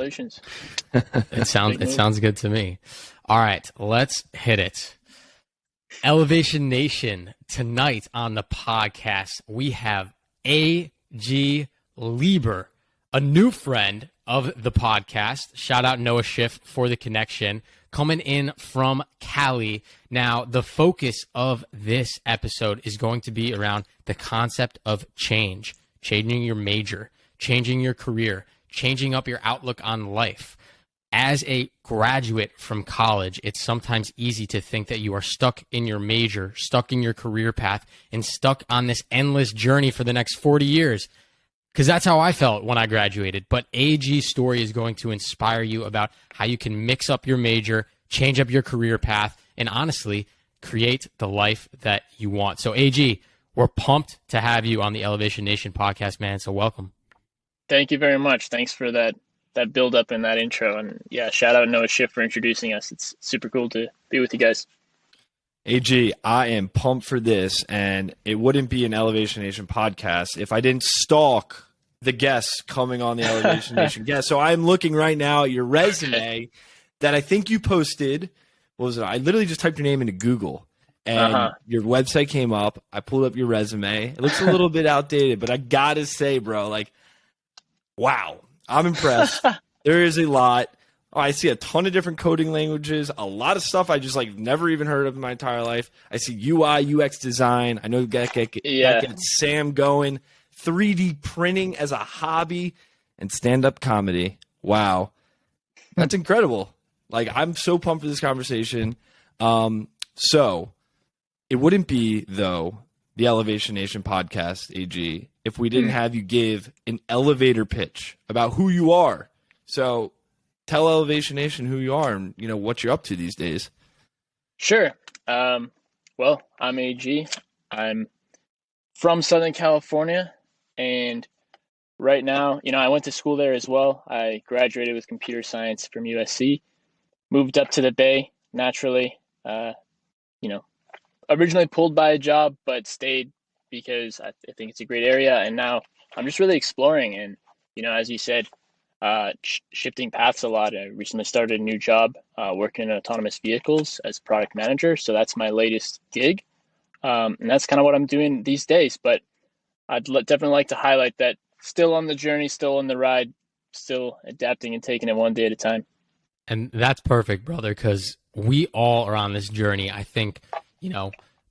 Congratulations. It sounds good to me. All right, let's hit it. Elevation Nation, tonight on the podcast, we have A.G. Liber, a new friend of the podcast. Shout out Noah Schiff for the connection. Coming in from Cali. Now, the focus of this episode is going to be around the concept of change, changing your major, changing your career, changing up your outlook on life. As a graduate from college, it's sometimes easy to think that you are stuck in your major, stuck in your career path, and stuck on this endless journey for the next 40 years. Because that's how I felt when I graduated. But AG's story is going to inspire you about how you can mix up your major, change up your career path, and honestly, create the life that you want. So AG, we're pumped to have you on the Elevation Nation podcast, man. So welcome. Thank you very much. Thanks for that build up in that intro. And yeah, shout out Noah Schiff for introducing us. It's super cool to be with you guys. AG, I am pumped for this, and it wouldn't be an Elevation Nation podcast if I didn't stalk the guests coming on the Elevation Nation guest. So I'm looking right now at your resume that I think you posted. What was it? I literally just typed your name into Google, and your website came up. I pulled up your resume. It looks a little bit outdated, but I gotta say, bro, like, wow, I'm impressed. There is a lot. Oh, I see a ton of different coding languages, a lot of stuff I just never even heard of in my entire life. I see UI, UX design. I know that gets Sam going. 3D printing as a hobby and stand-up comedy. Wow. That's incredible. I'm so pumped for this conversation. So it wouldn't be, though, the Elevation Nation podcast, AG, if we didn't have you give an elevator pitch about who you are. So tell Elevation Nation who you are and what you're up to these days. Sure. Well, I'm AG. I'm from Southern California, and right now, I went to school there as well. I graduated with computer science from USC, moved up to the Bay naturally. Originally pulled by a job, but stayed because I think it's a great area, and now I'm just really exploring and, as you said, shifting paths a lot. I recently started a new job working in autonomous vehicles as product manager. So that's my latest gig. And that's kind of what I'm doing these days. But I'd definitely like to highlight that still on the journey, still on the ride, still adapting and taking it one day at a time. And that's perfect, brother, because we all are on this journey. I think,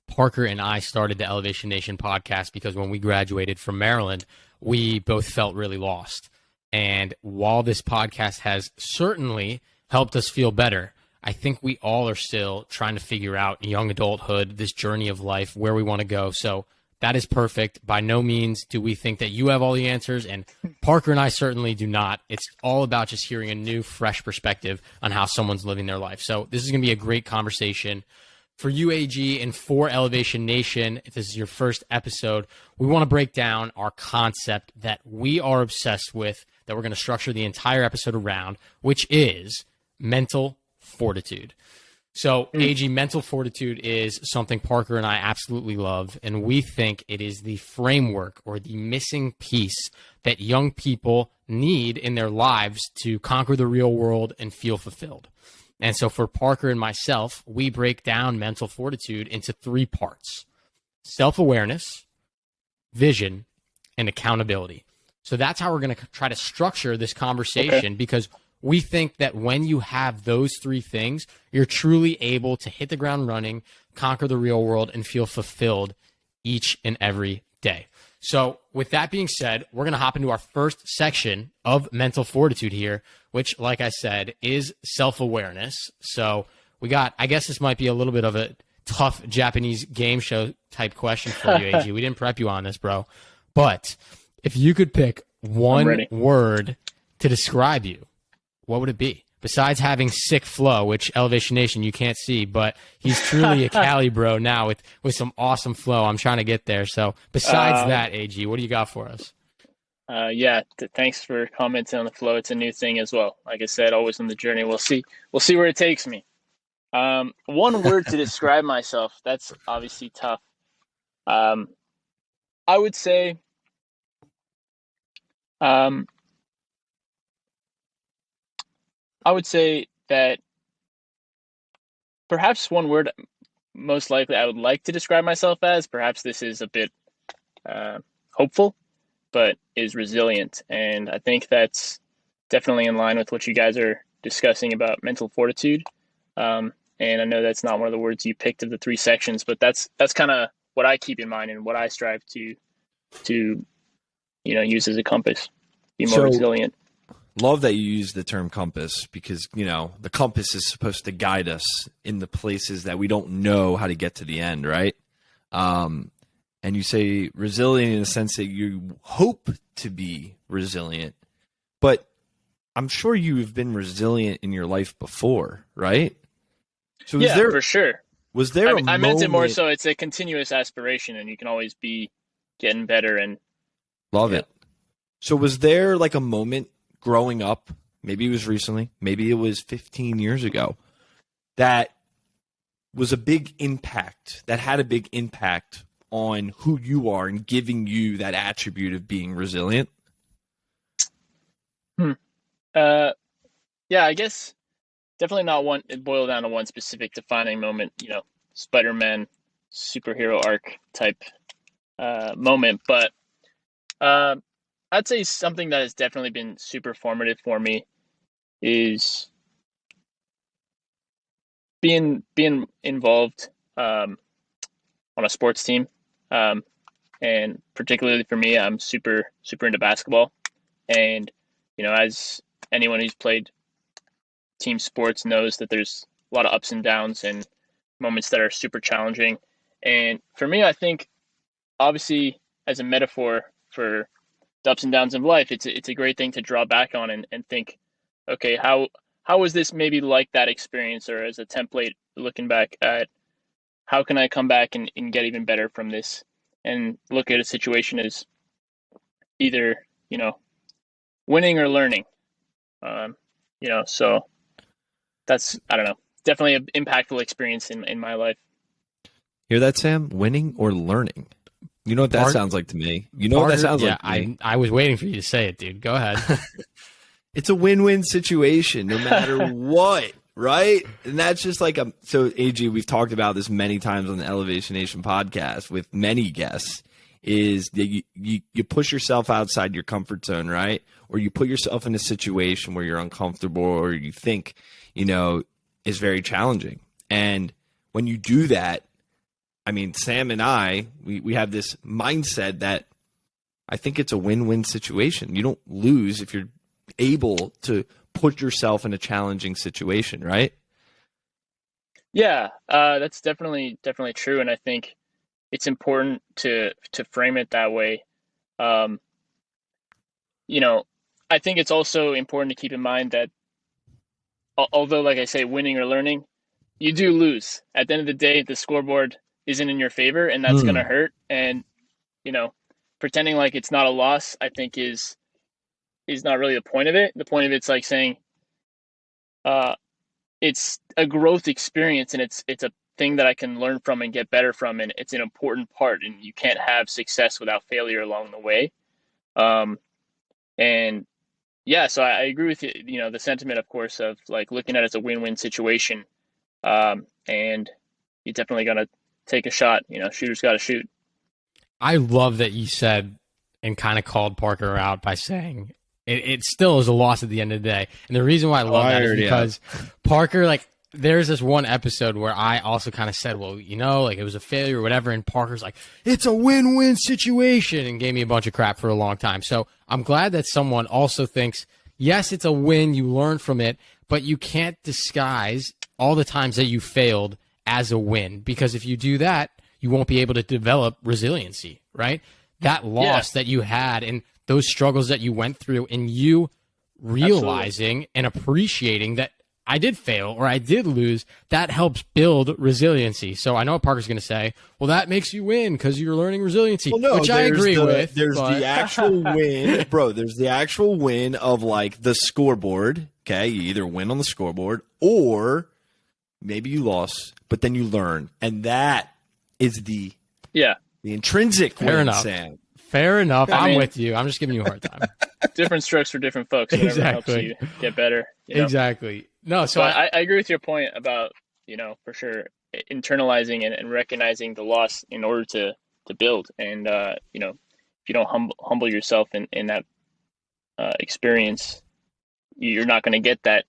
Parker and I started the Elevation Nation podcast because when we graduated from Maryland, we both felt really lost. And while this podcast has certainly helped us feel better, I think we all are still trying to figure out young adulthood, this journey of life, where we want to go. So that is perfect. By no means do we think that you have all the answers, and Parker and I certainly do not. It's all about just hearing a new, fresh perspective on how someone's living their life. So this is going to be a great conversation. For you, AG, and for Elevation Nation, if this is your first episode, we want to break down our concept that we are obsessed with, that we're going to structure the entire episode around, which is mental fortitude. So, AG, mental fortitude is something Parker and I absolutely love, and we think it is the framework or the missing piece that young people need in their lives to conquer the real world and feel fulfilled. And so for Parker and myself, we break down mental fortitude into 3 parts: self-awareness, vision, and accountability. So that's how we're going to try to structure this conversation, because we think that when you have those 3 things, you're truly able to hit the ground running, conquer the real world, and feel fulfilled each and every day. So with that being said, we're going to hop into our first section of mental fortitude here, which, like I said, is self-awareness. So we got, I guess this might be a little bit of a tough Japanese game show type question for you, AG. We didn't prep you on this, bro. But if you could pick one word to describe you, what would it be? Besides having sick flow, which Elevation Nation you can't see, but he's truly a Cali bro now with some awesome flow. I'm trying to get there. So besides that, AG, what do you got for us? Thanks for commenting on the flow. It's a new thing as well. Like I said, always on the journey. We'll see where it takes me. One word to describe myself. That's obviously tough. I would say, I would say that perhaps one word most likely I would like to describe myself as, perhaps this is a bit hopeful, but is resilient. And I think that's definitely in line with what you guys are discussing about mental fortitude. And I know that's not one of the words you picked of the three sections, but that's kind of what I keep in mind and what I strive to use as a compass, be more resilient. Love that you use the term compass, because the compass is supposed to guide us in the places that we don't know how to get to the end, right? And you say resilient in the sense that you hope to be resilient, but I'm sure you've been resilient in your life before, right? So for sure. Was there I meant it more so it's a continuous aspiration, and you can always be getting better. And love it. So was there like a moment growing up, maybe it was recently, maybe it was 15 years ago, that was a big impact, that had a big impact on who you are and giving you that attribute of being resilient? Yeah, I guess definitely not one. It boiled down to one specific defining moment, Spider-Man superhero arc type moment. But I'd say something that has definitely been super formative for me is being involved on a sports team. And particularly for me, I'm super into basketball. And as anyone who's played team sports knows, that there's a lot of ups and downs and moments that are super challenging. And for me, I think obviously as a metaphor for the ups and downs of life, it's a great thing to draw back on and think, okay, how was this maybe like that experience, or as a template looking back at how can I come back and get even better from this, and look at a situation as either, winning or learning. So that's, I don't know, definitely an impactful experience in my life. Hear that, Sam? Winning or learning? You know what that sounds like to me? You know what that sounds like to me? I was waiting for you to say it, dude. Go ahead. It's a win-win situation no matter what, right? And that's just like so AG, we've talked about this many times on the Elevation Nation podcast with many guests, is that you push yourself outside your comfort zone, right? Or you put yourself in a situation where you're uncomfortable, or you think, is very challenging. And when you do that, I mean, Sam and I, we have this mindset that I think it's a win-win situation. You don't lose if you're able to put yourself in a challenging situation, right? Yeah, that's definitely true. And I think it's important to frame it that way. I think it's also important to keep in mind that although, like I say, winning or learning, you do lose. At the end of the day, the scoreboard isn't in your favor, and that's going to hurt. And, pretending like it's not a loss, I think is not really the point of it. The point of it's like saying, it's a growth experience, and it's a thing that I can learn from and get better from, and it's an important part, and you can't have success without failure along the way. And yeah, so I agree with you, the sentiment, of course, of like looking at it as a win-win situation. And you definitely got to take a shot, shooter's got to shoot. I love that you said and kind of called Parker out by saying it still is a loss at the end of the day. And the reason why I love that is because Parker, there's this one episode where I also kind of said, well, it was a failure or whatever. And Parker's like, it's a win-win situation, and gave me a bunch of crap for a long time. So I'm glad that someone also thinks, yes, it's a win. You learn from it, but you can't disguise all the times that you failed as a win, because if you do that, you won't be able to develop resiliency, right? That loss that you had and those struggles that you went through, and you realizing and appreciating that I did fail or I did lose, that helps build resiliency. So I know what Parker's going to say, well, that makes you win because you're learning resiliency, which I agree with. There's the actual win, bro. There's the actual win of like the scoreboard. Okay. You either win on the scoreboard or maybe you lost, but then you learn. And that is the intrinsic win, Sam. Fair enough. I I'm mean, with you. I'm just giving you a hard time. different strokes for different folks. Whatever helps Exactly. you get better. You know? Exactly. No, so But I agree with your point about, for sure internalizing and recognizing the loss in order to build. And, if you don't humble yourself in that experience, you're not going to get that,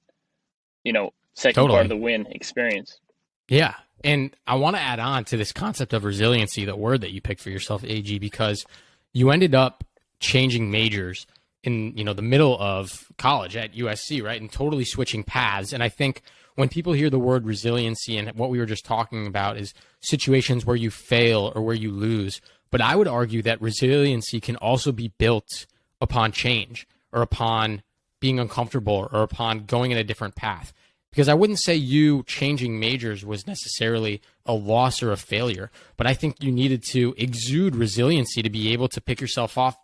second part of totally. the win experience. Yeah. And I want to add on to this concept of resiliency, the word that you picked for yourself, AG, because you ended up changing majors in, the middle of college at USC, right? And totally switching paths. And I think when people hear the word resiliency and what we were just talking about is situations where you fail or where you lose. But I would argue that resiliency can also be built upon change or upon being uncomfortable or upon going in a different path. Because I wouldn't say you changing majors was necessarily a loss or a failure, but I think you needed to exude resiliency to be able to pick yourself off,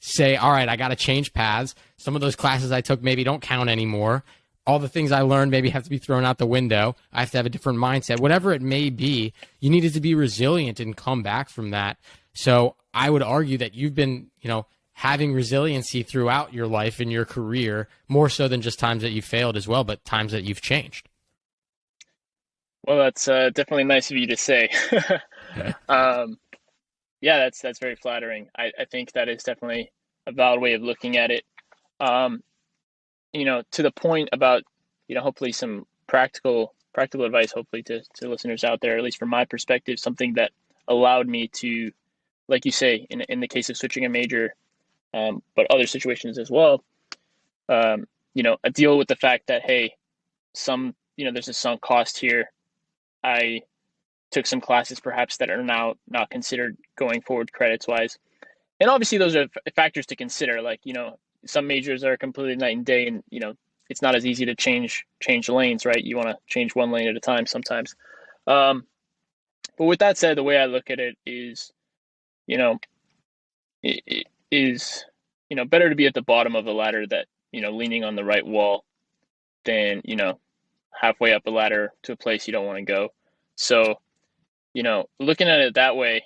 say, all right, I got to change paths. Some of those classes I took maybe don't count anymore. All the things I learned maybe have to be thrown out the window. I have to have a different mindset. Whatever it may be, you needed to be resilient and come back from that. So I would argue that you've been, having resiliency throughout your life and your career, more so than just times that you failed as well, but times that you've changed. Well, that's definitely nice of you to say. Yeah, that's very flattering. I think that is definitely a valid way of looking at it. To the point about, hopefully some practical advice, hopefully to listeners out there, at least from my perspective, something that allowed me to, like you say, in the case of switching a major, but other situations as well, I deal with the fact that, hey, there's a sunk cost here. I took some classes perhaps that are now not considered going forward credits wise. And obviously those are factors to consider. Like, some majors are completely night and day, and, it's not as easy to change lanes, right? You want to change one lane at a time sometimes. But with that said, the way I look at it is, it is, better to be at the bottom of the ladder that, leaning on the right wall than, halfway up a ladder to a place you don't want to go. So, looking at it that way,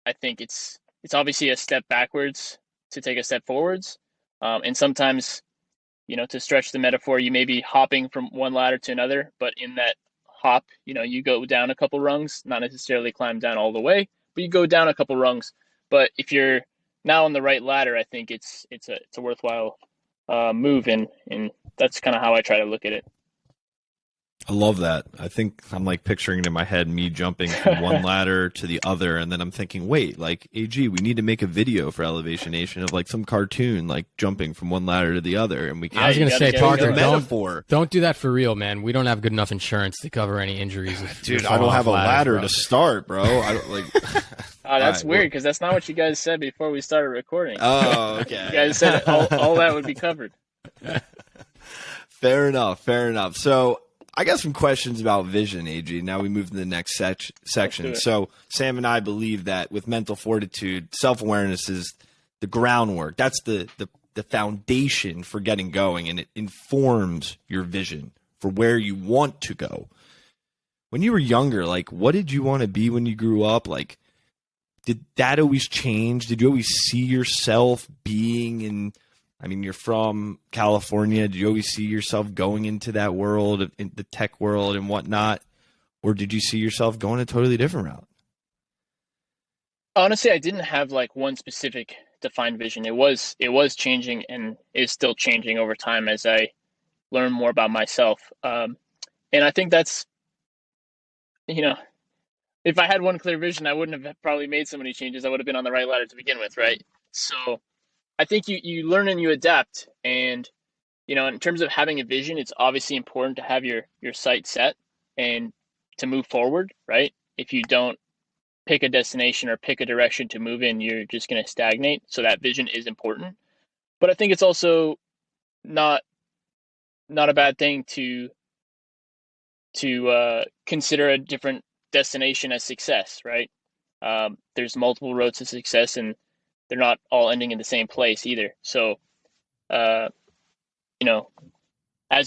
I think it's obviously a step backwards to take a step forwards. And sometimes, to stretch the metaphor, you may be hopping from one ladder to another, but in that hop, you go down a couple rungs, not necessarily climb down all the way, but you go down a couple rungs. But if you're now on the right ladder, I think it's a worthwhile move, and that's kind of how I try to look at it. I love that. I think I'm like picturing it in my head, me jumping from one ladder to the other, and then I'm thinking, wait, like AG, we need to make a video for Elevation Nation of like some cartoon, like jumping from one ladder to the other, and we. I was going to say, Parker, metaphor. Don't do that for real, man. We don't have good enough insurance to cover any injuries. Dude, I don't have a ladder to start, bro. I don't like. Oh, that's weird, because that's not what you guys said before we started recording. Oh, okay. You guys said all that would be covered. Fair enough. So I got some questions about vision, AG. Now we move to the next section. So Sam and I believe that with mental fortitude, self-awareness is the groundwork. That's the foundation for getting going, and it informs your vision for where you want to go. When you were younger, like, what did you want to be when you grew up? Like, did that always change? Did you always see yourself being in, I mean, you're from California. Did you always see yourself going into that world, in the tech world and whatnot? Or did you see yourself going a totally different route? Honestly, I didn't have like one specific defined vision. It was changing and is still changing over time as I learn more about myself. And I think that's, if I had one clear vision, I wouldn't have probably made so many changes. I would have been on the right ladder to begin with, right? So I think you learn and you adapt. And, in terms of having a vision, it's obviously important to have your sight set and to move forward, right? If you don't pick a destination or pick a direction to move in, you're just going to stagnate. So that vision is important. But I think it's also not a bad thing to consider a different destination as success, right? There's multiple roads to success, and they're not all ending in the same place either. So, as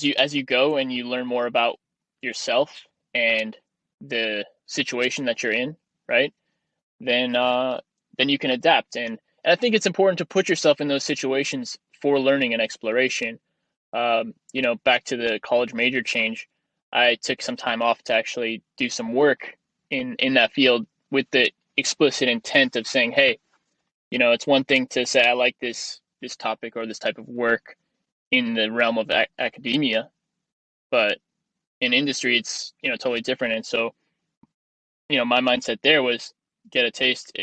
you go and you learn more about yourself and the situation that you're in, right? Then then you can adapt. And I think it's important to put yourself in those situations for learning and exploration. Back to the college major change, I took some time off to actually do some work in that field with the explicit intent of saying, hey, it's one thing to say I like this topic or this type of work in the realm of academia, but in industry it's totally different. And so my mindset there was get a taste,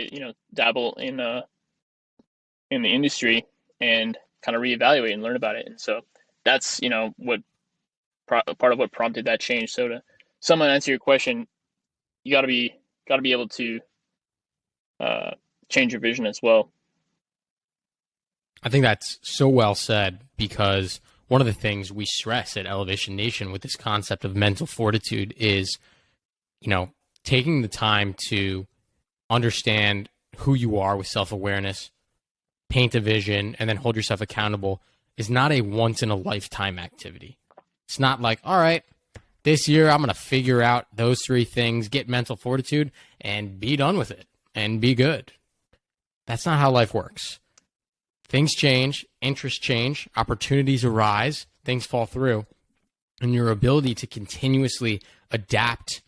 dabble in the industry and kind of reevaluate and learn about it. And so that's what part of what prompted that change. So to someone answer your question, you got to be able to change your vision as well. I think that's so well said, because one of the things we stress at Elevation Nation with this concept of mental fortitude is, taking the time to understand who you are with self-awareness, paint a vision, and then hold yourself accountable is not a once-in-a-lifetime activity. It's not like, all right, this year I'm going to figure out those three things, get mental fortitude, and be done with it, and be good. That's not how life works. Things change, interests change, opportunities arise, things fall through, and your ability to continuously adapt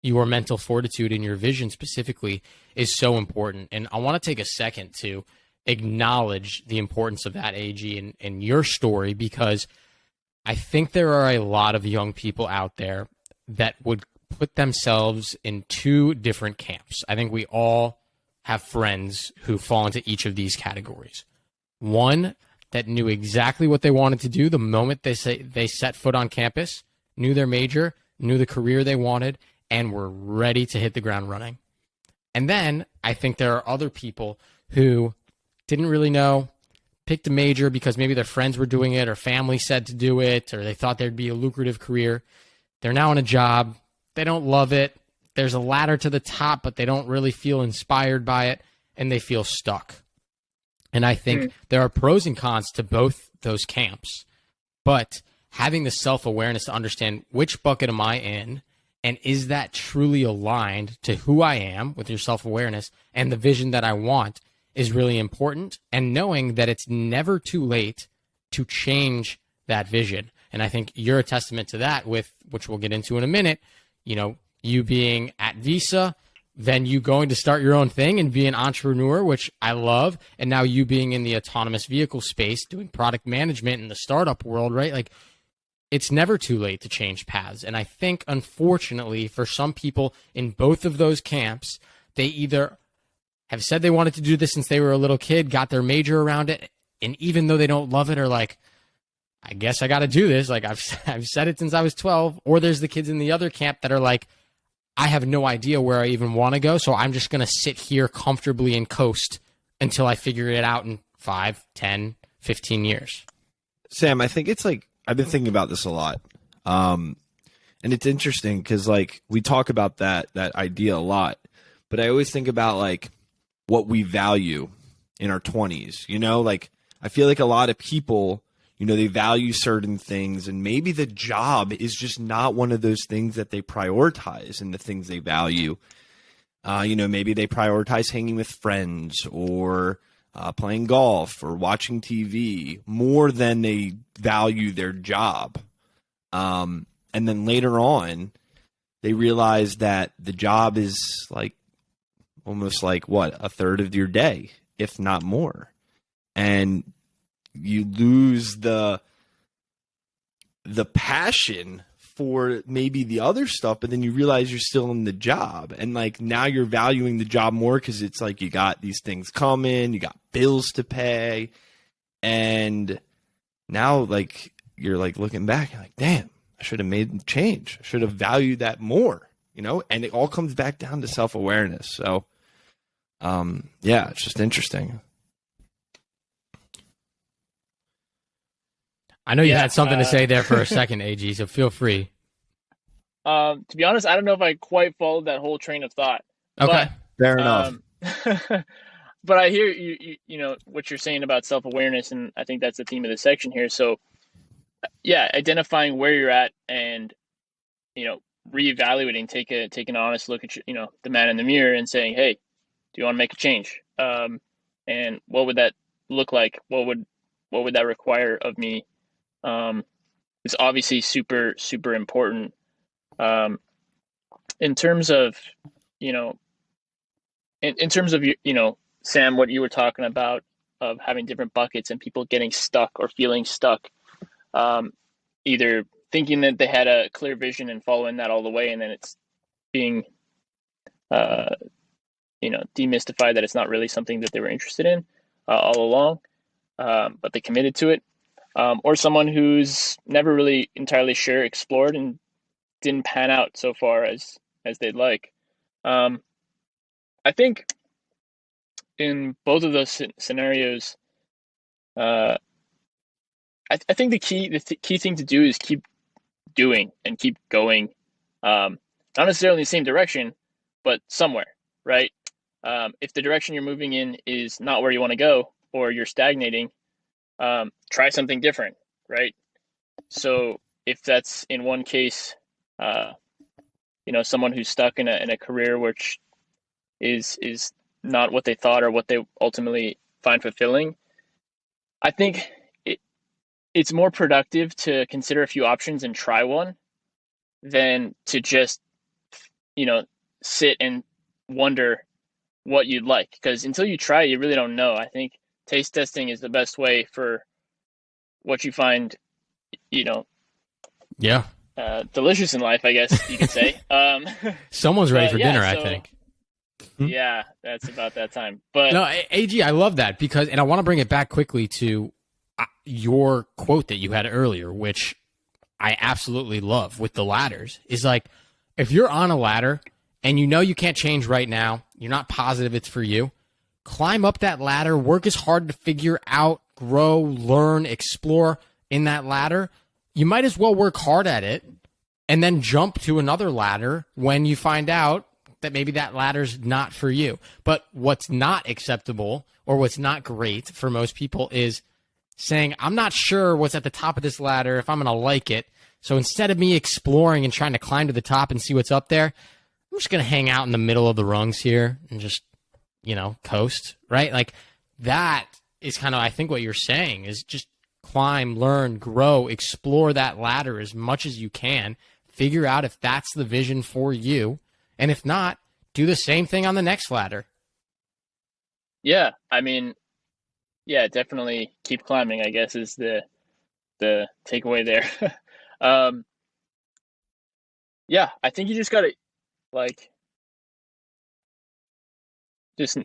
your mental fortitude and your vision specifically is so important. And I want to take a second to acknowledge the importance of that, AG, and your story, because I think there are a lot of young people out there that would put themselves in two different camps. I think we all have friends who fall into each of these categories. One that knew exactly what they wanted to do the moment they set foot on campus, knew their major, knew the career they wanted, and were ready to hit the ground running. And then I think there are other people who didn't really know, picked a major because maybe their friends were doing it or family said to do it, or they thought there'd be a lucrative career. They're now in a job. They don't love it. There's a ladder to the top, but they don't really feel inspired by it, and they feel stuck. And I think there are pros and cons to both those camps, but having the self-awareness to understand which bucket am I in, and is that truly aligned to who I am with your self-awareness and the vision that I want is really important. And knowing that it's never too late to change that vision. And I think you're a testament to that, with which we'll get into in a minute, you being at Visa, then you going to start your own thing and be an entrepreneur, which I love. And now you being in the autonomous vehicle space, doing product management in the startup world, right? Like, it's never too late to change paths. And I think, unfortunately, for some people in both of those camps, they either have said they wanted to do this since they were a little kid, got their major around it, and even though they don't love it, are like, I guess I got to do this. Like, I've said it since I was 12. Or there's the kids in the other camp that are like, I have no idea where I even want to go, so I'm just going to sit here comfortably and coast until I figure it out in 5, 10, 15 years. Sam, I think it's like, I've been thinking about this a lot. And it's interesting because, like, we talk about that idea a lot, but I always think about, like, what we value in our 20s. Like, I feel like a lot of people, they value certain things, and maybe the job is just not one of those things that they prioritize in the things they value. Maybe they prioritize hanging with friends or playing golf or watching TV more than they value their job. And then later on, they realize that the job is like almost like a third of your day, if not more. And you lose the passion for maybe the other stuff, but then you realize you're still in the job, and like now you're valuing the job more because it's like you got these things coming, you got bills to pay, and now like you're like looking back, you're like, damn, I should have made the change. I should have valued that more, and it all comes back down to self-awareness. So yeah, it's just interesting. I know you had something to say there for a second, AG, so feel free. To be honest, I don't know if I quite followed that whole train of thought. Okay. Fair enough. But I hear you what you're saying about self-awareness, and I think that's the theme of the section here. So, yeah, identifying where you're at and, reevaluating, take an honest look at, the man in the mirror and saying, hey, do you want to make a change? and what would that look like? What would that require of me? It's obviously super super important. In terms of, you know, in terms of, Sam, what you were talking about of having different buckets and people getting stuck or feeling stuck, um, either thinking that they had a clear vision and following that all the way, and then it's being, uh, demystified that it's not really something that they were interested in all along, but they committed to it, or someone who's never really entirely sure, explored, and didn't pan out so far as they'd like. Um, I think in both of those scenarios, uh, I think the key thing to do is keep doing and keep going. Not necessarily in the same direction, but somewhere, right? If the direction you're moving in is not where you want to go, or you're stagnating, try something different, right? So if that's in one case, someone who's stuck in a career which is not what they thought or what they ultimately find fulfilling, I think it's more productive to consider a few options and try one than to just, sit and wonder what you'd like. Because until you try, you really don't know. I think taste testing is the best way for what you find, you know, Yeah. delicious in life, I guess you could say. Someone's ready for dinner, I think. Yeah, that's about that time. But no, AG, I love that because, and I want to bring it back quickly to your quote that you had earlier, which I absolutely love with the ladders, is like, if you're on a ladder and you know you can't change right now, you're not positive it's for you, climb up that ladder, work as hard to figure out, grow, learn, explore in that ladder. You might as well work hard at it and then jump to another ladder when you find out that maybe that ladder's not for you. But what's not acceptable or what's not great for most people is saying, I'm not sure what's at the top of this ladder, if I'm going to like it. So instead of me exploring and trying to climb to the top and see what's up there, I'm just going to hang out in the middle of the rungs here and just, coast, right? Like that is kind of, I think what you're saying is just climb, learn, grow, explore that ladder as much as you can, figure out if that's the vision for you. And if not, do the same thing on the next ladder. Yeah, I mean, yeah, definitely keep climbing, I guess, is the takeaway there. Yeah, I think you just gotta, like, just,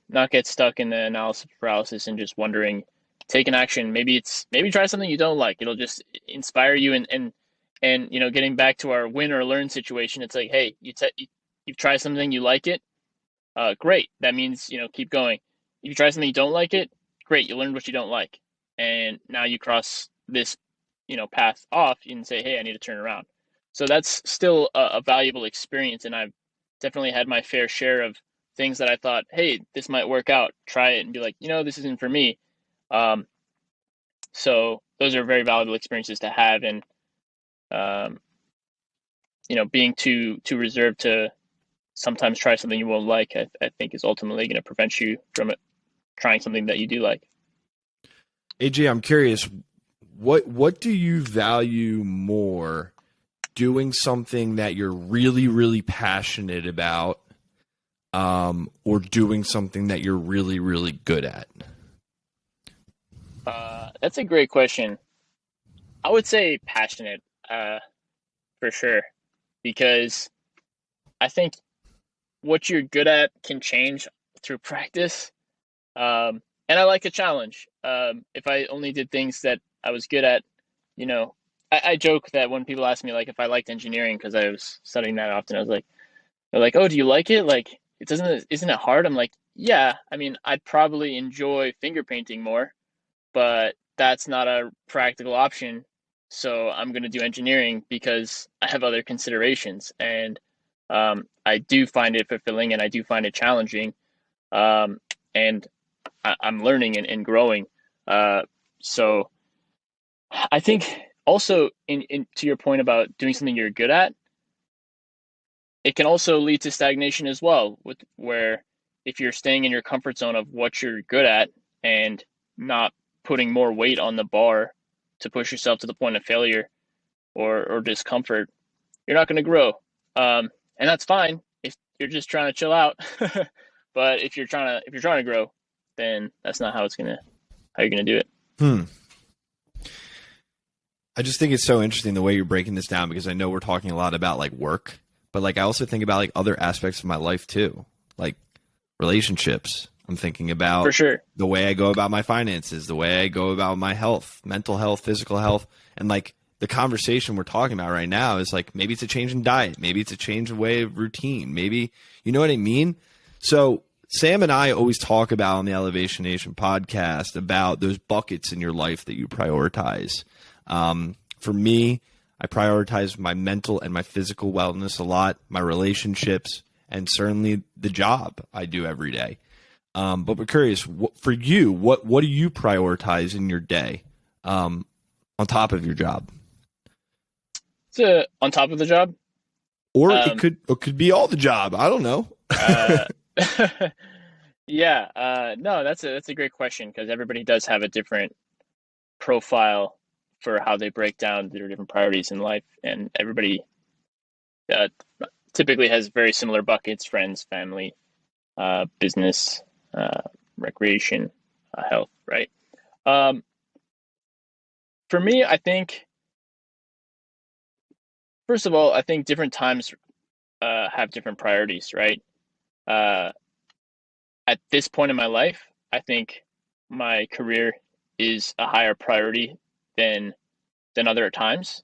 not get stuck in the analysis paralysis and just wondering, take an action. Maybe try something you don't like. It'll just inspire you, and getting back to our win or learn situation, it's like, hey, you've tried something, you like it, great. That means, keep going. If you try something you don't like it, great. You learned what you don't like, and now you cross this, path off and say, hey, I need to turn around. So that's still a valuable experience, and I've definitely had my fair share of things that I thought, hey, this might work out. Try it and be like, this isn't for me. So those are very valuable experiences to have, and being too reserved to sometimes try something you won't like, I think is ultimately going to prevent you from trying something that you do like. AJ, I'm curious, what do you value more, doing something that you're really, really passionate about, or doing something that you're really, really good at? That's a great question. I would say passionate, for sure, because I think what you're good at can change through practice. And I like a challenge. If I only did things that I was good at, I joke that when people ask me, like, if I liked engineering, because I was studying that often, I was like, they're like, oh, do you like it? Like, isn't it hard? I'm like, yeah, I mean, I'd probably enjoy finger painting more, but that's not a practical option. So I'm going to do engineering because I have other considerations. And I do find it fulfilling and I do find it challenging. And I'm learning and growing. So I think also in to your point about doing something you're good at, it can also lead to stagnation as well, where if you're staying in your comfort zone of what you're good at and not putting more weight on the bar to push yourself to the point of failure or discomfort, you're not going to grow. And that's fine if you're just trying to chill out. But if you're trying to grow, then that's not how you're gonna do it. I just think it's so interesting the way you're breaking this down, because I know we're talking a lot about like work, but like I also think about like other aspects of my life too, like relationships. I'm thinking about For sure. the way I go about my finances, the way I go about my health, mental health, physical health, and like the conversation we're talking about right now is like maybe it's a change in diet, maybe it's a change in way of routine, maybe you know what I mean. So Sam and I always talk about on the Elevation Nation podcast about those buckets in your life that you prioritize. For me, I prioritize my mental and my physical wellness a lot, my relationships, and certainly the job I do every day. But we're curious, for you, what do you prioritize in your day on top of your job? On top of the job? Or it could be all the job. I don't know. Yeah. No, that's a great question, because everybody does have a different profile for how they break down their different priorities in life, and everybody typically has very similar buckets: friends, family, business, recreation, health, right? For me, I think, first of all, I think different times have different priorities, right? At this point in my life, I think my career is a higher priority than other times.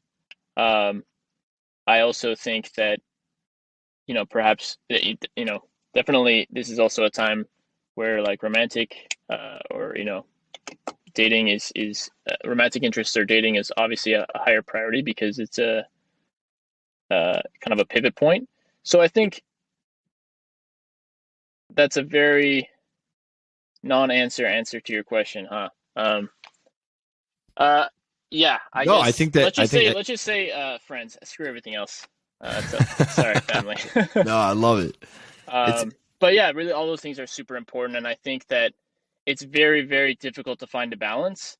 I also think that, perhaps, definitely this is also a time where like romantic or dating is romantic interests or dating is obviously a higher priority, because it's a kind of a pivot point. So I think that's a very non-answer answer to your question, huh? Yeah, I guess. I think that Let's just say friends. Screw everything else. Sorry, family. No, I love it. But yeah, really, all those things are super important, and I think that it's very, very difficult to find a balance,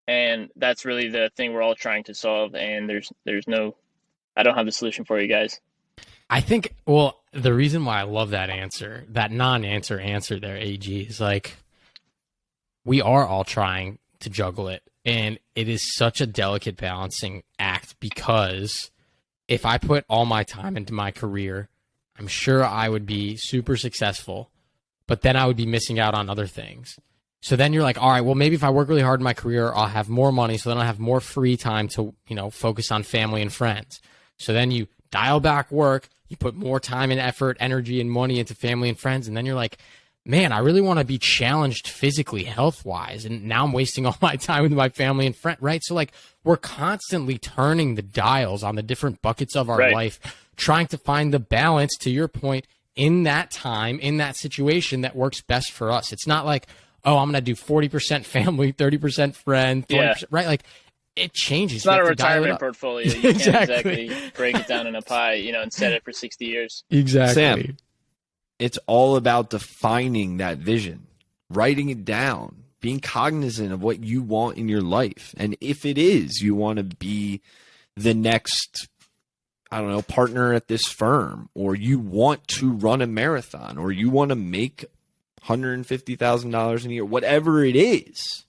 and that's really the thing we're all trying to solve. And I don't have the solution for you guys. I think, well, the reason why I love that answer, that non-answer answer there, AG, is like, we are all trying to juggle it. And it is such a delicate balancing act, because if I put all my time into my career, I'm sure I would be super successful, but then I would be missing out on other things. So then you're like, all right, well, maybe if I work really hard in my career, I'll have more money. So then I'll have more free time to, focus on family and friends. So then you dial back work, you put more time and effort, energy and money into family and friends. And then you're like, man, I really want to be challenged physically, health-wise, and now I'm wasting all my time with my family and friends, right? So, like, we're constantly turning the dials on the different buckets of our life, trying to find the balance, to your point, in that time, in that situation that works best for us. It's not like, oh, I'm going to do 40% family, 30% friend, 20%, right? Like, it changes. It's not a retirement portfolio. You can't Exactly break it down in a pie, and set it for 60 years. Exactly. Sam, it's all about defining that vision, writing it down, being cognizant of what you want in your life. And if it is, you want to be the next, I don't know, partner at this firm, or you want to run a marathon, or you want to make $150,000 a year, whatever it is,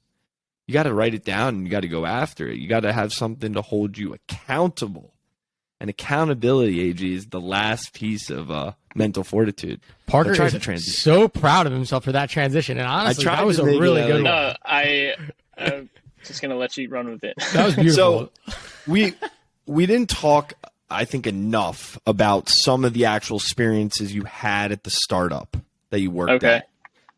you got to write it down and you got to go after it. You got to have something to hold you accountable. And accountability, AG, is the last piece of mental fortitude. Parker is so proud of himself for that transition, and honestly, that was a really good one. No, I'm just gonna let you run with it. That was beautiful. So we didn't talk, I think, enough about some of the actual experiences you had at the startup that you worked at.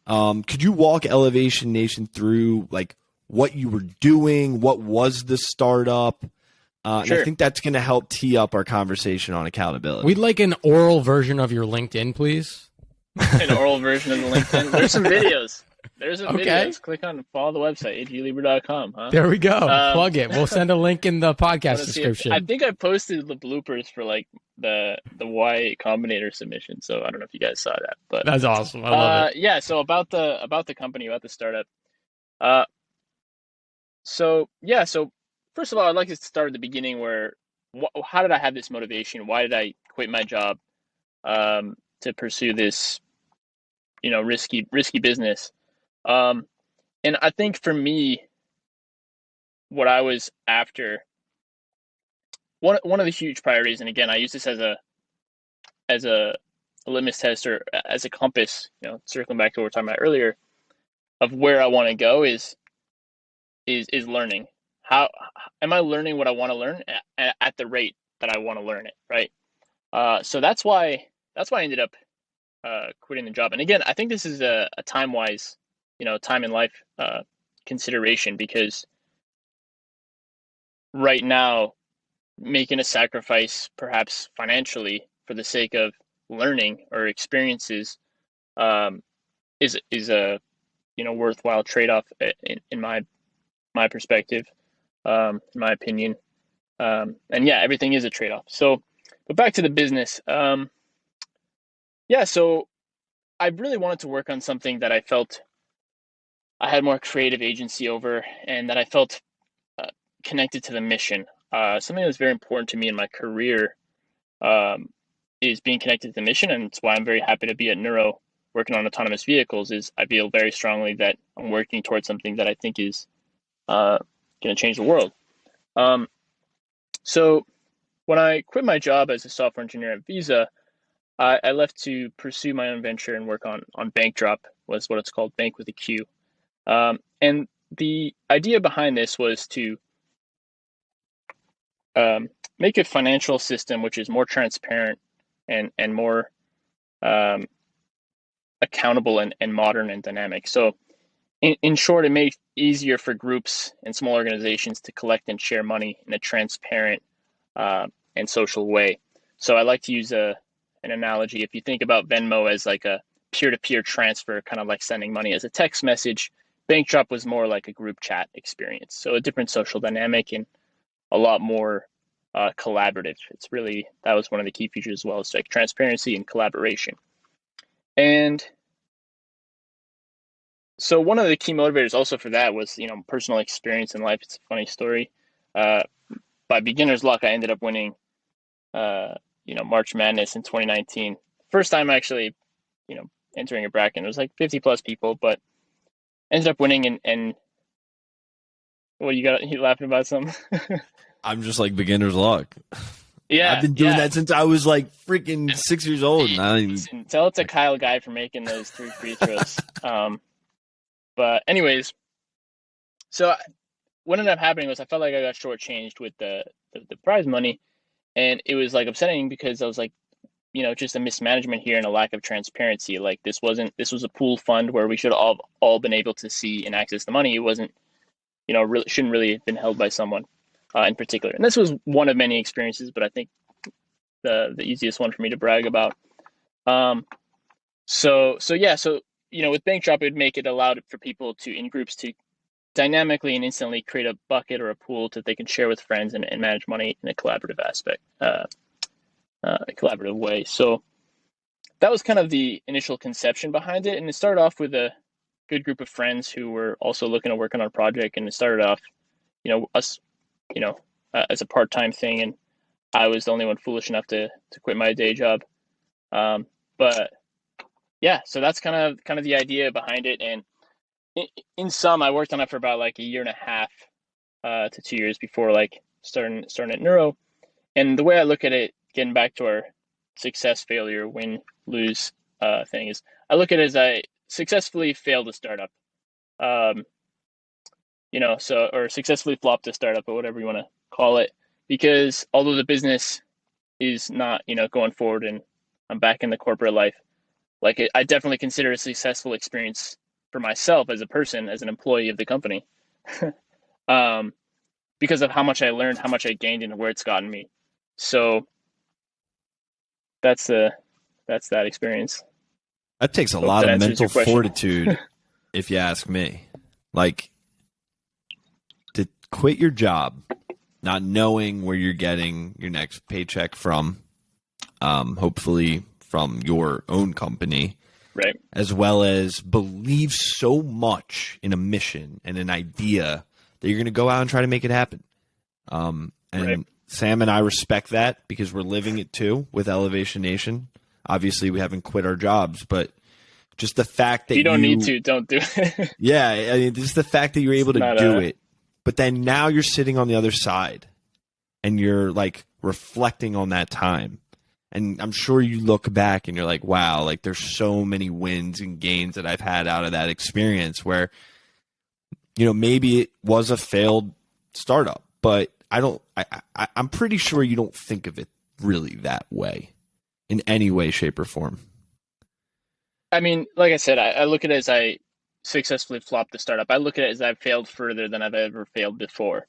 Could you walk Elevation Nation through like what you were doing? What was the startup? Sure. And I think that's going to help tee up our conversation on accountability. We'd like an oral version of your LinkedIn, please. An oral version of the LinkedIn. There's some videos. Videos. Click on follow the website, agliber.com. Huh? There we go. Plug it. We'll send a link in the podcast description. I think I posted the bloopers for like the Y Combinator submission. So I don't know if you guys saw that, but That's awesome. I love it. yeah. So about the company, about the startup. Uh, so yeah. So first of all, I'd like to start at the beginning where how did I have this motivation? Why did I quit my job to pursue this risky business? And I think for me, what I was after one of the huge priorities, and again, I use this as a litmus test or as a compass, circling back to what we were talking about earlier, of where I want to go is learning. How am I learning what I want to learn at the rate that I want to learn it, right? So that's why I ended up quitting the job. And again, I think this is a time wise, time in life consideration, because right now making a sacrifice, perhaps financially, for the sake of learning or experiences, is a worthwhile trade-off in my perspective, in my opinion. And yeah, everything is a trade-off. So, but back to the business. Yeah, so I really wanted to work on something that I felt I had more creative agency over, and that I felt connected to the mission. Something that was very important to me in my career is being connected to the mission, and it's why I'm very happy to be at Nuro working on autonomous vehicles. Is I feel very strongly that I'm working towards something that I think is going to change the world. So when I quit my job as a software engineer at Visa, I left to pursue my own venture and work on Banqdrop, was what it's called, bank with a Q. And the idea behind this was to make a financial system which is more transparent and more accountable and modern and dynamic. So in short, it made it easier for groups and small organizations to collect and share money in a transparent and social way. So I like to use an analogy. If you think about Venmo as like a peer-to-peer transfer, kind of like sending money as a text message, Banqdrop was more like a group chat experience. So a different social dynamic and a lot more collaborative. That was one of the key features as well, as like transparency and collaboration. And so one of the key motivators also for that was, personal experience in life. It's a funny story. By beginner's luck, I ended up winning, March Madness in 2019. First time actually, entering a bracket. It was like 50 plus people, but ended up winning. And what you laughing about something? I'm just like beginner's luck. Yeah, I've been doing that since I was like freaking 6 years old. Listen, tell it to Kyle Guy for making those 3 free throws. But anyways, so what ended up happening was I felt like I got shortchanged with the prize money, and it was like upsetting because I was like, just a mismanagement here and a lack of transparency. Like this was a pool fund where we should all been able to see and access the money. It wasn't, really shouldn't really have been held by someone in particular. And this was one of many experiences, but I think the easiest one for me to brag about. So with Banqdrop, it allowed for people in groups to dynamically and instantly create a bucket or a pool that they can share with friends and manage money in a collaborative a collaborative way. So that was kind of the initial conception behind it. And it started off with a good group of friends who were also looking to work on our project. And it started off, us, as a part-time thing. And I was the only one foolish enough to quit my day job. But yeah, so that's kind of the idea behind it. And in sum, I worked on it for about like a year and a half to 2 years before like starting at Nuro. And the way I look at it, getting back to our success, failure, win, lose thing, is I look at it as I successfully failed a startup, or successfully flopped a startup, or whatever you want to call it, because although the business is not, going forward and I'm back in the corporate life, like I definitely consider it a successful experience for myself as a person, as an employee of the company, because of how much I learned, how much I gained, and where it's gotten me. So that's that experience. That takes a lot of mental fortitude, if you ask me. Like, to quit your job, not knowing where you're getting your next paycheck from, hopefully from your own company, Right. as well as believe so much in a mission and an idea that you're going to go out and try to make it happen. And Right. Sam and I respect that because we're living it too with Elevation Nation. Obviously, we haven't quit our jobs, but just the fact that If you don't need to, don't do it. yeah, I mean, just the fact that you're able to do it, but then now you're sitting on the other side and you're like reflecting on that time. And I'm sure you look back and you're like, wow, like there's so many wins and gains that I've had out of that experience where, you know, maybe it was a failed startup, but I'm pretty sure you don't think of it really that way in any way, shape, or form. I mean, like I said, I look at it as I successfully flopped the startup. I look at it as I've failed further than I've ever failed before.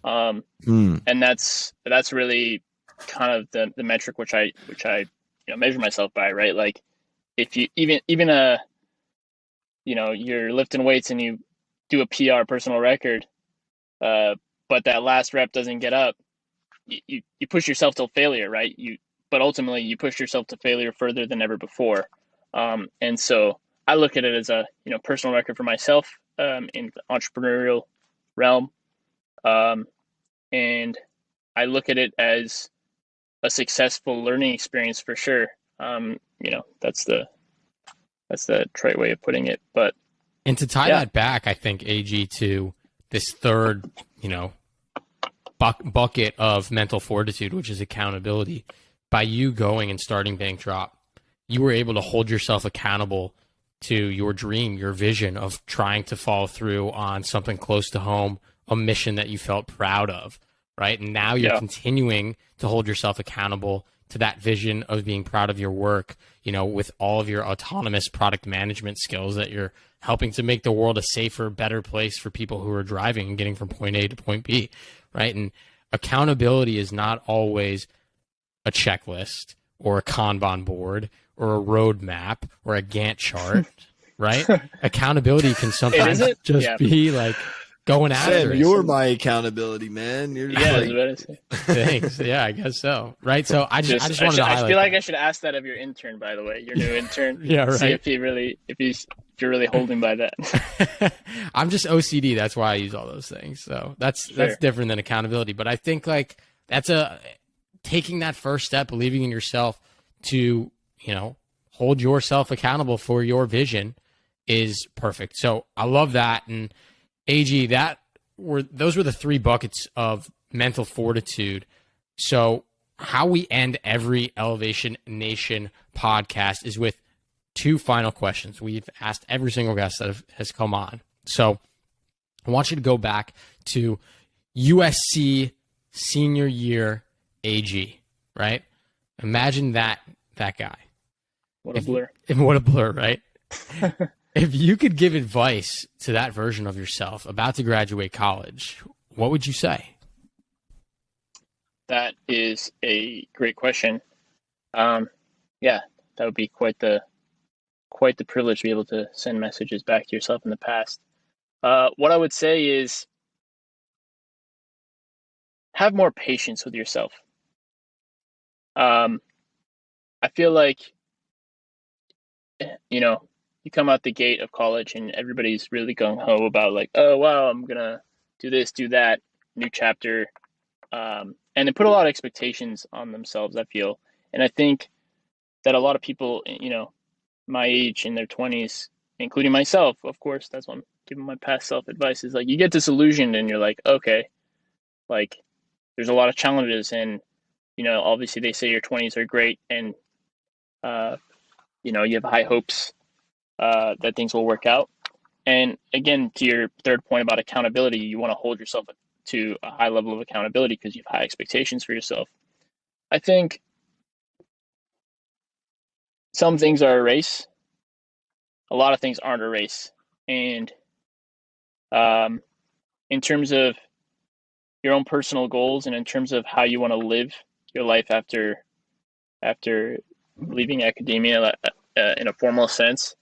And that's really kind of the metric which I measure myself by, right? Like if you even you're lifting weights and you do a PR personal record, but that last rep doesn't get up, you push yourself to failure, right? But ultimately you push yourself to failure further than ever before. And so I look at it as a personal record for myself in the entrepreneurial realm, and I look at it as a successful learning experience for sure. That's the trite way of putting it. But and to tie that back, I think AG to this third, bucket of mental fortitude, which is accountability. By you going and starting Banqdrop, you were able to hold yourself accountable to your dream, your vision of trying to follow through on something close to home, a mission that you felt proud of, right? And now you're continuing to hold yourself accountable to that vision of being proud of your work, with all of your autonomous product management skills that you're helping to make the world a safer, better place for people who are driving and getting from point A to point B, right? And accountability is not always a checklist or a Kanban board or a roadmap or a Gantt chart, right? Accountability can sometimes just be like going after it. You're my accountability, man. You're just thanks. Yeah, I guess so. Right. So I just wanted to highlight. I feel like I should ask that of your intern, by the way, your new intern. Yeah, right. See if you're really holding by that. I'm just OCD. That's why I use all those things. So that's different than accountability. But I think like that's taking that first step, believing in yourself to, hold yourself accountable for your vision is perfect. So I love that. And AG, those were the three buckets of mental fortitude. So how we end every Elevation Nation podcast is with two final questions. We've asked every single guest that has come on. So I want you to go back to USC senior year AG, right? Imagine that guy. What a blur. What a blur, right? If you could give advice to that version of yourself about to graduate college, what would you say? That is a great question. That would be quite the privilege to be able to send messages back to yourself in the past. What I would say is have more patience with yourself. I feel like, you come out the gate of college and everybody's really gung-ho about like, oh, wow, I'm going to do this, do that, new chapter. And they put a lot of expectations on themselves, I feel. And I think that a lot of people, my age in their 20s, including myself, of course, that's what I'm giving my past self advice, is like you get disillusioned and you're like, okay, like there's a lot of challenges and, obviously they say your 20s are great and, you have high hopes that things will work out. And again, to your third point about accountability, you want to hold yourself to a high level of accountability because you have high expectations for yourself. I think some things are a race. A lot of things aren't a race. And in terms of your own personal goals and in terms of how you want to live your life after leaving academia in a formal sense,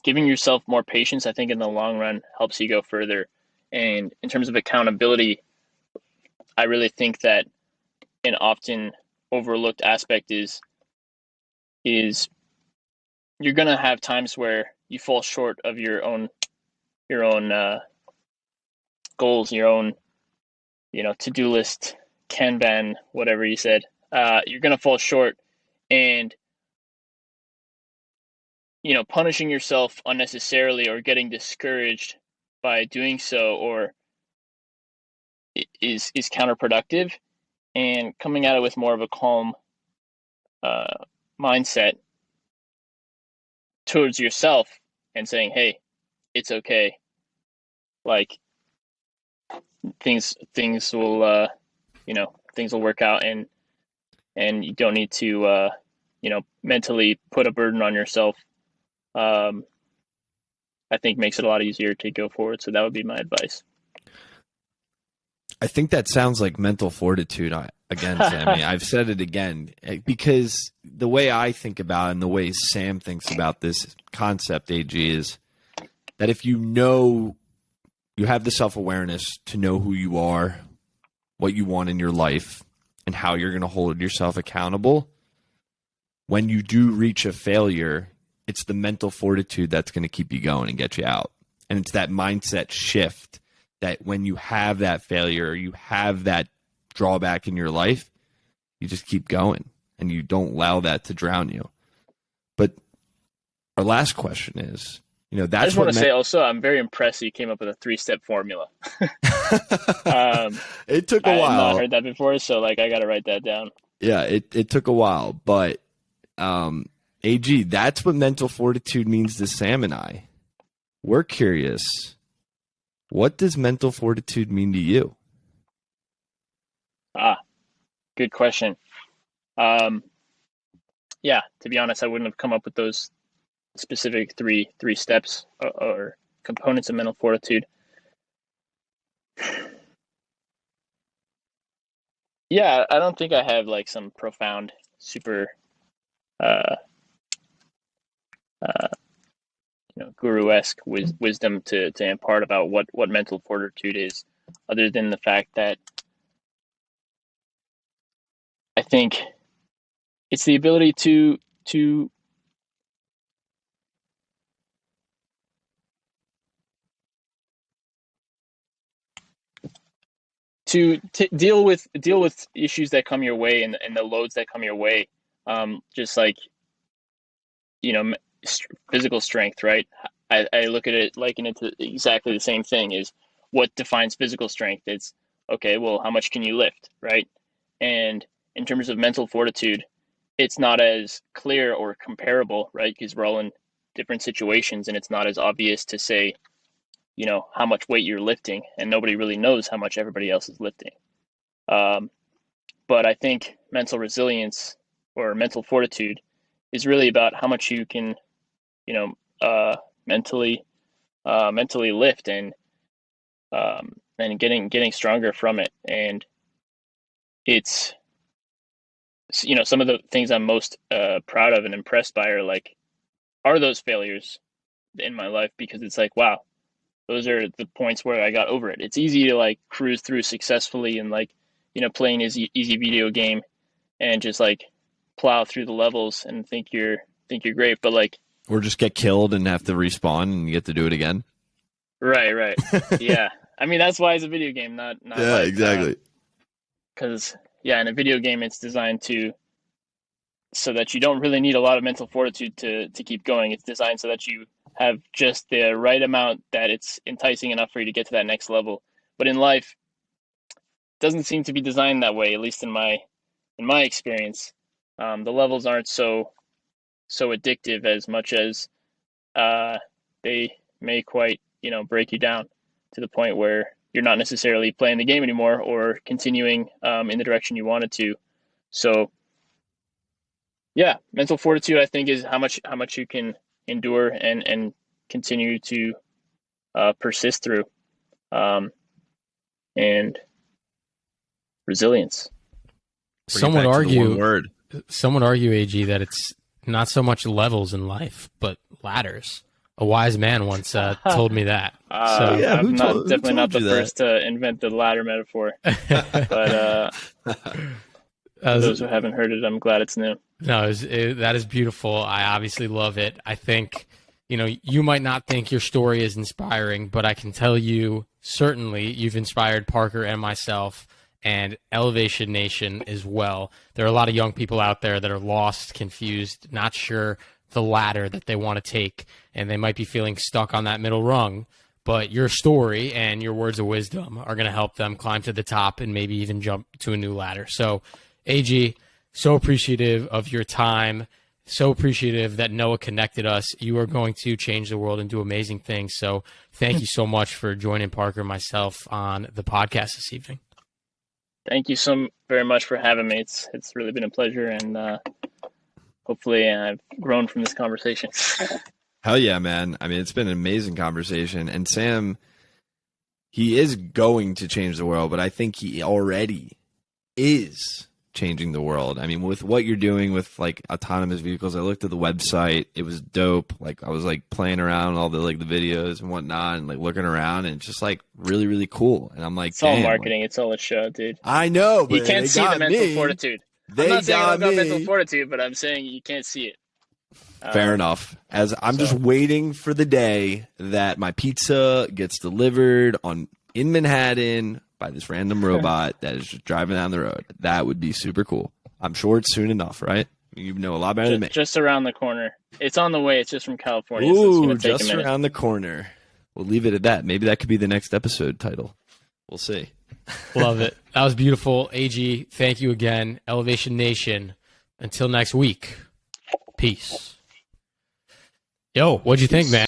giving yourself more patience, I think in the long run helps you go further. And in terms of accountability, I really think that an often overlooked aspect is you're gonna have times where you fall short of your own goals, your own to-do list, Kanban, whatever you said. You're gonna fall short, and punishing yourself unnecessarily or getting discouraged by doing so or is counterproductive. And coming at it with more of a calm mindset towards yourself and saying, hey, it's okay, like things will things will work out, and you don't need to mentally put a burden on yourself. I think makes it a lot easier to go forward. So that would be my advice. I think that sounds like mental fortitude again, Sammy. I've said it again because the way I think about it and the way Sam thinks about this concept, AG, is that if you have the self-awareness to know who you are, what you want in your life, and how you're going to hold yourself accountable, when you do reach a failure, it's the mental fortitude that's going to keep you going and get you out. And it's that mindset shift that when you have that failure, you have that drawback in your life, you just keep going and you don't allow that to drown you. But our last question is, that's I just want to say also, I'm very impressed you came up with a 3-step formula. It took a while. I have not heard that before, so I got to write that down. Yeah, it took a while, but AG, that's what mental fortitude means to Sam and I. We're curious. What does mental fortitude mean to you? Good question. Yeah, to be honest, I wouldn't have come up with those specific three steps or components of mental fortitude. Yeah, I don't think I have some profound, super, guru-esque wisdom to impart about what mental fortitude is, other than the fact that I think it's the ability to deal with issues that come your way and the loads that come your way, just physical strength, right? I look at it liken it to exactly the same thing. Is what defines physical strength? It's okay, well, how much can you lift, right? And in terms of mental fortitude, it's not as clear or comparable, right? Because we're all in different situations, and it's not as obvious to say, how much weight you're lifting, and nobody really knows how much everybody else is lifting. But I think mental resilience or mental fortitude is really about how much you can, mentally lift and getting stronger from it. And it's, some of the things I'm most proud of and impressed by are those failures in my life, because it's wow, those are the points where I got over it. It's easy to cruise through successfully and playing an easy video game and just plow through the levels and think you're great, but or just get killed and have to respawn and you get to do it again. Right. Yeah, I mean that's why it's a video game, not yeah, exactly. Because in a video game it's designed so that you don't really need a lot of mental fortitude to keep going. It's designed so that you have just the right amount that it's enticing enough for you to get to that next level. But in life, it doesn't seem to be designed that way, at least in my experience. The levels aren't so addictive as much as they may quite break you down to the point where you're not necessarily playing the game anymore or continuing in the direction you wanted to. So yeah, mental fortitude, I think, is how much you can endure and continue to persist through, and resilience. Some would argue, AG, that it's not so much levels in life, but ladders. A wise man once told me that. So Yeah, I'm who definitely not told the you that? first to invent the ladder metaphor, but for those who haven't heard it, I'm glad it's new. No, that is beautiful. I obviously love it. I think, you might not think your story is inspiring, but I can tell you certainly you've inspired Parker and myself and Elevation Nation as well. There are a lot of young people out there that are lost, confused, not sure the ladder that they want to take, and they might be feeling stuck on that middle rung. But your story and your words of wisdom are going to help them climb to the top and maybe even jump to a new ladder. So, AG, so appreciative of your time, so appreciative that Noah connected us. You are going to change the world and do amazing things. So thank you so much for joining Parker and myself on the podcast this evening. Thank you so very much for having me. It's really been a pleasure, and hopefully I've grown from this conversation. Hell yeah, man. I mean, it's been an amazing conversation. And Sam, he is going to change the world, but I think he already is changing the world. I mean, with what you're doing with like autonomous vehicles, I looked at the website. It was dope. Like I was like playing around all the like the videos and whatnot, and like looking around, and it's just like really, really cool. And I'm like, it's all damn, marketing. It's all a show, dude. I know, but You can't see the mental fortitude. I'm not saying I don't got mental me. fortitude, but I'm saying you can't see it. Fair enough. As I'm just waiting for the day that my pizza gets delivered in Manhattan by this random robot that is just driving down the road. That would be super cool. I'm sure it's soon enough, right? You know a lot better than me. Just around the corner. It's on the way. It's just from California. Ooh, so it's gonna take just a minute. around the corner. We'll leave it at that. Maybe that could be the next episode title. We'll see. Love it. That was beautiful. AG, thank you again. Elevation Nation. Until next week. Peace. Yo, what'd you think, man?